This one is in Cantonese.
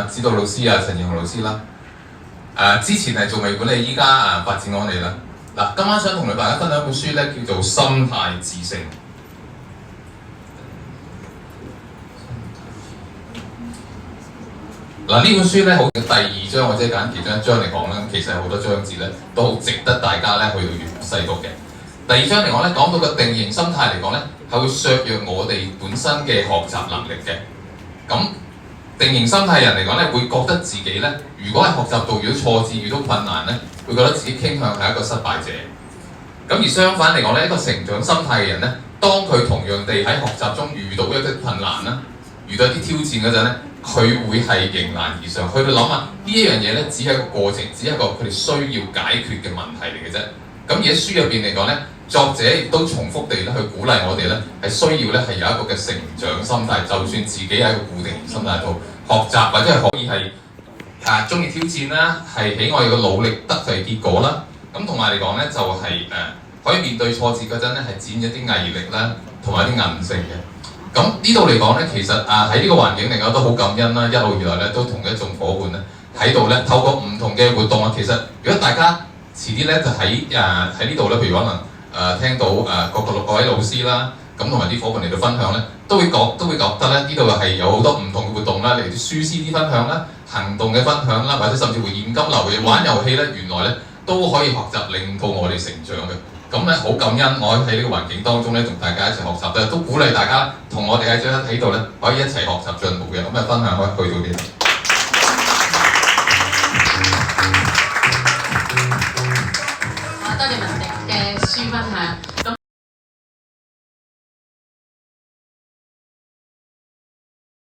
指導老師陳彥豪老師啦。之前係做微管理，依家發展安利啦。嗱，今晚想同大家分享一本書咧，叫做《心態致勝》。嗱，呢本書咧好，第二章或者揀其中一章嚟講咧，其實好多章節咧都好值得大家咧去到閱細讀嘅。第二章嚟講咧，講到個定型心態嚟講咧，係會削弱我哋本身嘅學習能力嘅。咁定型心態人嚟講咧，會覺得自己咧，如果喺學習度遇到挫折、遇到困難咧，會覺得自己傾向係一個失敗者。咁而相反嚟講咧，一個成長心態嘅人咧，當佢同樣地喺學習中遇到一啲困難啦，遇到一啲挑戰嗰陣咧，佢會係迎難而上，去到諗下呢一樣嘢咧，只係一個過程，只係一個佢哋需要解決嘅問題嚟嘅啫。咁而喺書入邊嚟講咧，作者亦都重複地咧去鼓勵我哋咧，係需要咧係有一個嘅成長心態，就算自己喺一個固定心態度學習，或者係可以係中意挑戰啦，係喜愛個努力得就係結果啦。咁同埋嚟講咧，就係可以面對挫折嗰陣咧，係展現一啲毅力啦，同埋一啲韌性嘅。咁呢度嚟講咧，其實喺呢個環境嚟講都好感恩啦，一路以來咧都同一眾夥伴咧喺度咧，透過唔同嘅活動啊，其實如果大家遲啲咧就喺呢度咧，譬如可能聽到各位老師啦，咁同埋啲夥伴嚟到分享咧，都會覺得咧呢度係有好多唔同嘅活動啦，例如書師啲分享啦、行動嘅分享啦，或者甚至乎現金流嘅玩遊戲咧，原來咧都可以學習令到我哋成長嘅。咁咧好感恩，我喺呢個環境當中咧，同大家一齊學習咧，都鼓勵大家同我哋喺度咧，可以一齊學習進步嘅。咁啊，分享可以去到呢度。好，多謝文迪嘅書分享。